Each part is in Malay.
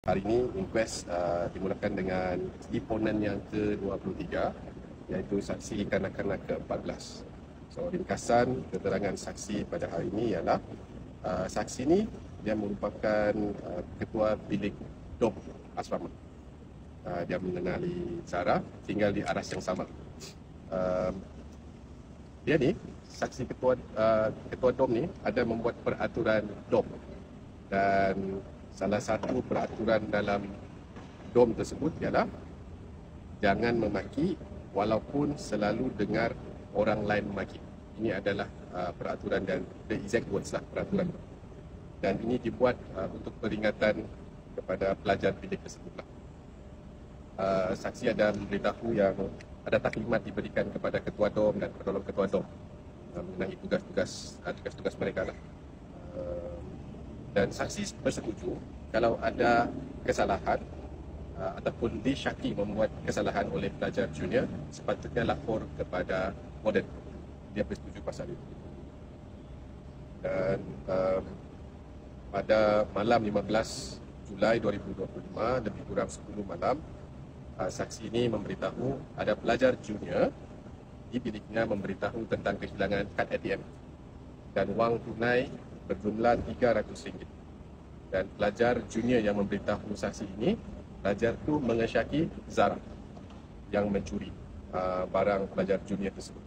Hari ini inquest dimulakan dengan deponen yang ke-23, iaitu saksi kanak-kanak ke-14. So, ringkasan keterangan saksi pada hari ini ialah saksi ini dia merupakan ketua bilik DOM asrama. Dia mengenali Zara, tinggal di aras yang sama. Dia ni, saksi ketua DOM ni ada membuat peraturan DOM, dan salah satu peraturan dalam DOM tersebut ialah jangan memaki walaupun selalu dengar orang lain memaki. Ini adalah peraturan dan the exact words lah peraturan. Dan ini dibuat untuk peringatan kepada pelajar bilik tersebut lah. Saksi ada memberitahu yang ada taklimat diberikan kepada ketua DOM dan penolong ketua DOM mengenai tugas-tugas mereka lah. Dan saksi bersetuju kalau ada kesalahan ataupun disyaki membuat kesalahan oleh pelajar junior, sepatutnya lapor kepada warden. Dia bersetuju pasal itu. Dan pada malam 15 Julai 2025, lebih kurang 10 malam, saksi ini memberitahu ada pelajar junior di biliknya memberitahu tentang kehilangan kad ATM dan wang tunai berjumlah RM300. Dan pelajar junior yang memberitahu saksi ini, pelajar itu mengesyaki Zara yang mencuri barang pelajar junior tersebut.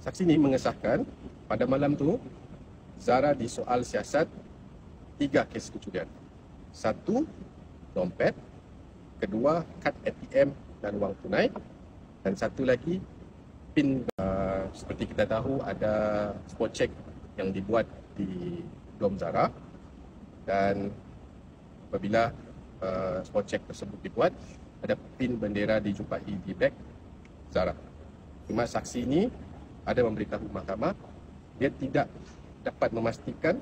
Saksi ini mengesahkan pada malam tu Zara disoal siasat 3 kes kecurian. 1, dompet. 2, kad ATM dan wang tunai. Dan 1 lagi, PIN. Seperti kita tahu ada spot check yang dibuat di DOM Zara, dan apabila spot check tersebut dibuat, ada PIN bendera dijumpai di beg Zara. Cuma saksi ini ada memberitahu mahkamah dia tidak dapat memastikan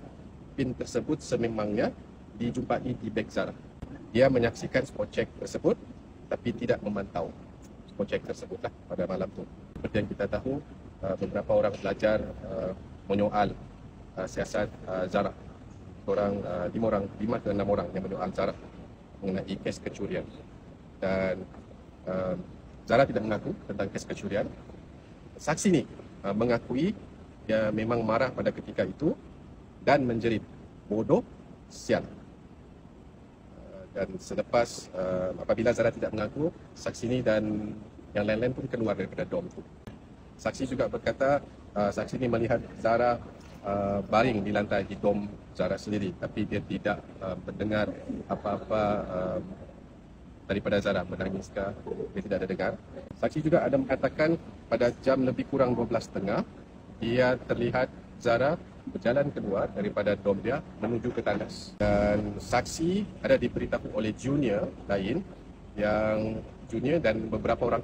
PIN tersebut sememangnya dijumpai di beg Zara. Dia menyaksikan spot check tersebut tapi tidak memantau spot check tersebutlah pada malam itu. Seperti yang kita tahu, beberapa orang pelajar menyoal siasat Zara. 5 ke 6 orang yang menyoal Zara mengenai kes kecurian. Dan Zara tidak mengaku tentang kes kecurian. Saksi ini mengakui dia memang marah pada ketika itu dan menjerit, bodoh, sial. Dan selepas apabila Zara tidak mengaku, saksi ini dan yang lain-lain pun keluar daripada DOM itu. Saksi juga berkata saksi ini melihat Zara baring di lantai di DOM Zara sendiri, tapi dia tidak mendengar apa-apa daripada Zara, menangis ke, dia tidak ada dengar. Saksi juga ada mengatakan pada jam lebih kurang 12.30 dia terlihat Zara berjalan keluar daripada DOM dia menuju ke tandas. Dan saksi ada diberitahu oleh junior lain yang junior dan beberapa orang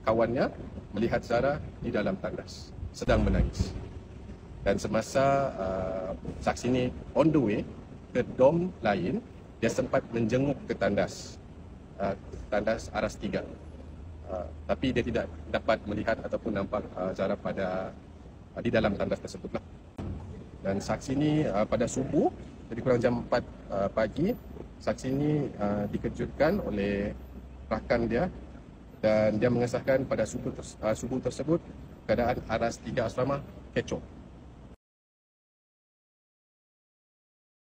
kawannya melihat Zara di dalam tandas sedang menangis. Dan semasa saksi ini on the way ke DOM lain, dia sempat menjenguk ke tandas aras 3. Tapi dia tidak dapat melihat ataupun nampak Zara di dalam tandas tersebutlah. Dan saksi ini pada subuh, jadi kurang jam 4 pagi, saksi ini dikejutkan oleh rakan dia dan dia mengesahkan pada subuh tersebut keadaan aras 3 asrama kecoh.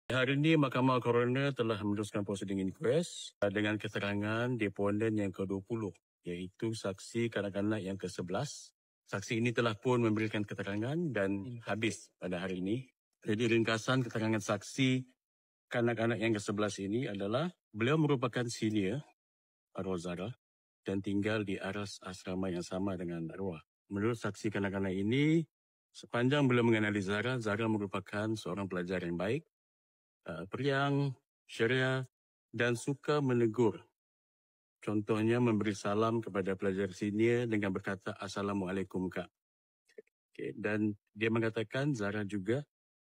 Hari ini Mahkamah Coroner telah meneruskan prosiding inquest dengan keterangan deponen yang ke-20, iaitu saksi kanak-kanak yang ke-11. Saksi ini telah pun memberikan keterangan dan habis pada hari ini. Jadi ringkasan keterangan saksi kanak-kanak yang ke-11 ini adalah beliau merupakan senior arwah Zara dan tinggal di aras asrama yang sama dengan arwah. Menurut saksi kanak-kanak ini, sepanjang beliau mengenali Zara, Zara merupakan seorang pelajar yang baik, periang, ceria dan suka menegur. Contohnya memberi salam kepada pelajar senior dengan berkata Assalamualaikum Kak. Okay. Dan dia mengatakan Zara juga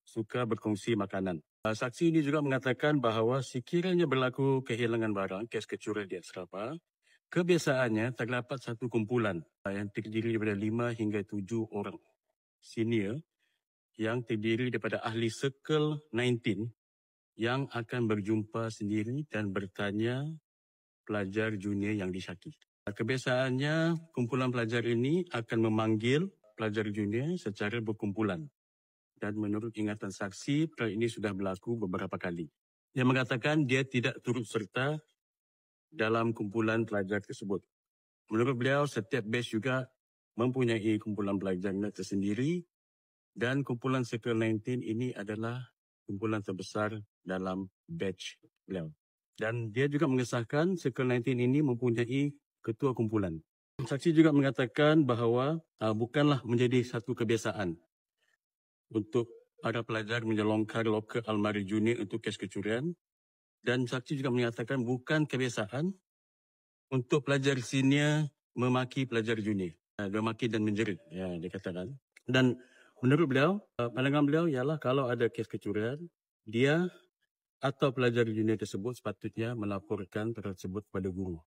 suka berkongsi makanan. Saksi ini juga mengatakan bahawa sekiranya berlaku kehilangan barang, kes kecurian di asrama, kebiasaannya terdapat satu kumpulan yang terdiri daripada 5 hingga 7 orang senior yang terdiri daripada ahli Circle 19 yang akan berjumpa sendiri dan bertanya pelajar junior yang disyaki. Kebiasaannya, kumpulan pelajar ini akan memanggil pelajar junior secara berkumpulan. Dan menurut ingatan saksi, perkara ini sudah berlaku beberapa kali. Dia mengatakan dia tidak turut serta dalam kumpulan pelajar tersebut. Menurut beliau, setiap batch juga mempunyai kumpulan pelajarnya tersendiri dan kumpulan Circle 19 ini adalah kumpulan terbesar dalam batch beliau. Dan dia juga mengesahkan Circle 19 ini mempunyai ketua kumpulan. Saksi juga mengatakan bahawa bukanlah menjadi satu kebiasaan untuk para pelajar menyelongkar loker almari junior untuk kes kecurian. Dan saksi juga menyatakan bukan kebiasaan untuk pelajar senior memaki pelajar junior. Memaki dan menjerit, ya, dia katakan. Dan menurut beliau, pandangan beliau ialah kalau ada kes kecurian, dia atau pelajar junior tersebut sepatutnya melaporkan perkara tersebut kepada guru.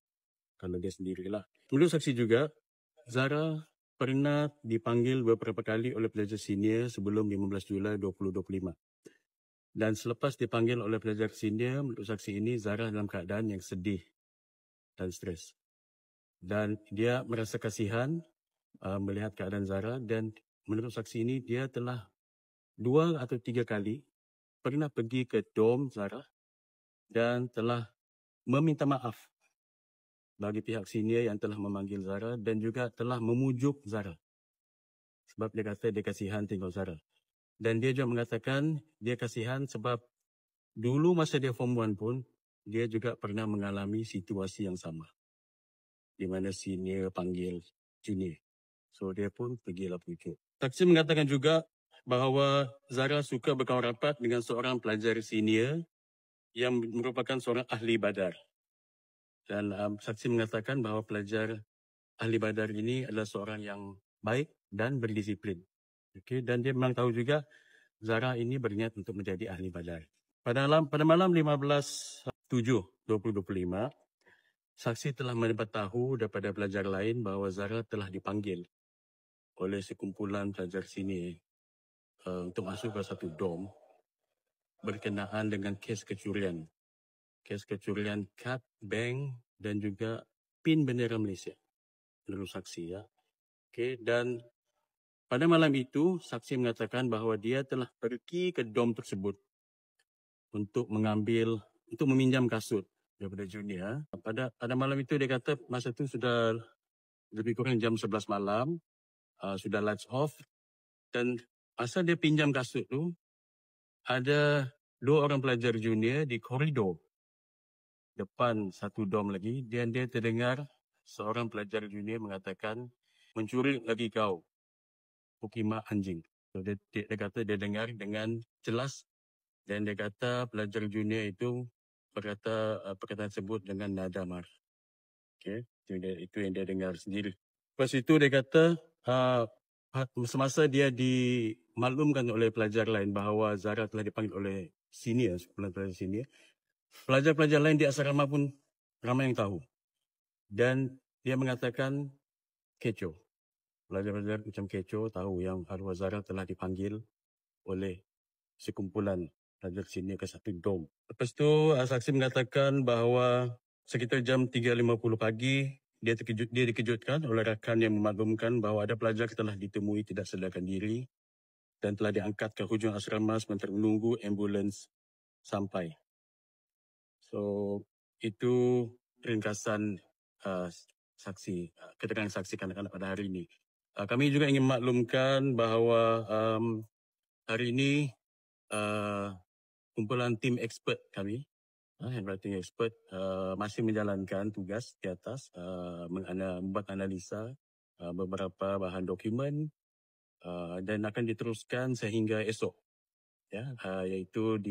Kalau dia sendirilah. Menurut saksi juga, Zara pernah dipanggil beberapa kali oleh pelajar senior sebelum 15 Julai 2025. Dan selepas dipanggil oleh pelajar senior, menurut saksi ini, Zara dalam keadaan yang sedih dan stres. Dan dia merasa kasihan melihat keadaan Zara dan menurut saksi ini, dia telah 2 atau 3 kali pernah pergi ke dom Zara dan telah meminta maaf bagi pihak senior yang telah memanggil Zara dan juga telah memujuk Zara. Sebab dia kata dia kasihan tengok Zara. Dan dia juga mengatakan dia kasihan sebab dulu masa dia Form 1 pun, dia juga pernah mengalami situasi yang sama. Di mana senior panggil junior. So dia pun pergilah pujuk. Saksi mengatakan juga bahawa Zara suka berkawan rapat dengan seorang pelajar senior yang merupakan seorang ahli badar. Dan saksi mengatakan bahawa pelajar ahli badar ini adalah seorang yang baik dan berdisiplin. Okay? Dan dia memang tahu juga Zara ini berniat untuk menjadi ahli badar. Pada malam 15/7/2025, saksi telah mendapat tahu daripada pelajar lain bahawa Zara telah dipanggil oleh sekumpulan pelajar sini untuk masuk ke satu dom berkenaan dengan kes kecurian. Kes kecurian kad, bank dan juga PIN bendera Malaysia. Menurut saksi, ya. Okay, dan pada malam itu, saksi mengatakan bahawa dia telah pergi ke dom tersebut untuk meminjam kasut daripada junior. Pada malam itu dia kata masa itu sudah lebih kurang jam 11 malam, sudah lights off dan masa dia pinjam kasut tu ada 2 orang pelajar junior di koridor depan satu dom lagi dan dia terdengar seorang pelajar junior mengatakan mencuri lagi kau, Pokemon anjing. So, dia kata dia dengar dengan jelas dan dia kata pelajar junior itu berkata perkataan tersebut dengan nada marah. Okay, itu yang dia dengar sendiri. Lepas itu dia kata semasa dia dimaklumkan oleh pelajar lain bahawa Zara telah dipanggil oleh senior, sekumpulan pelajar senior, pelajar-pelajar lain di asrama pun ramai yang tahu. Dan dia mengatakan kecoh. Pelajar-pelajar macam kecoh tahu yang arwah Zara telah dipanggil oleh sekumpulan pelajar senior ke satu dom. Lepas tu saksi mengatakan bahawa sekitar jam 3.50 pagi dia dikejutkan oleh rakan yang memaklumkan bahawa ada pelajar telah ditemui tidak sadarkan diri dan telah diangkat ke hujung asrama sementara menunggu ambulans sampai. So itu ringkasan keterangan saksi kanak-kanak pada hari ini. Kami juga ingin maklumkan bahawa hari ini kumpulan tim expert kami, handwriting expert masih menjalankan tugas di atas membuat analisa beberapa bahan dokumen dan akan diteruskan sehingga esok, ya, iaitu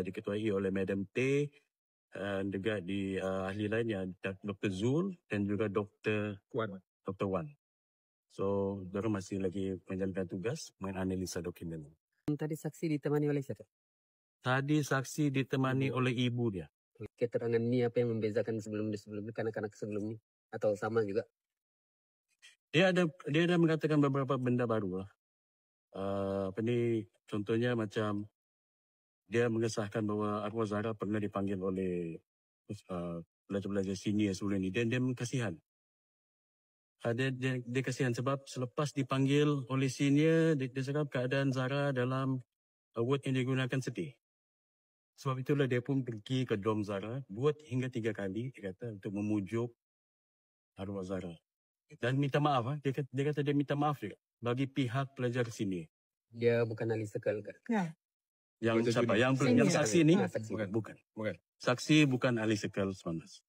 diketuai oleh Madam T dan juga ahli lainnya Dr. Zul dan juga Dr. Wan. So, mereka masih lagi menjalankan tugas menganalisa dokumen. Tadi saksi ditemani oleh siapa? Tadi saksi ditemani oleh ibu dia. Keterangan ini apa yang membezakan sebelum kanak-kanak sebelum ini atau sama juga? Dia ada mengatakan beberapa benda baru lah. Contohnya macam dia mengesahkan bahawa arwah Zahra pernah dipanggil oleh pelajar-pelajar senior sebelum ini dan dia kasihan. Dia kasihan sebab selepas dipanggil oleh senior, dia cakap keadaan Zahra dalam word yang digunakan sedih. Sebab itulah dia pun pergi ke dom Zahra 2 hingga 3 kali, dia kata, untuk memujuk arwah Zahra. Dan minta maaf. Dia kata dia minta maaf juga bagi pihak pelajar senior. Dia bukan ahli sekal kan? Ya. Yang Betul siapa? juga. Yang saksi ni? Saksi. Bukan. Bukan. Saksi bukan ahli sekal 19.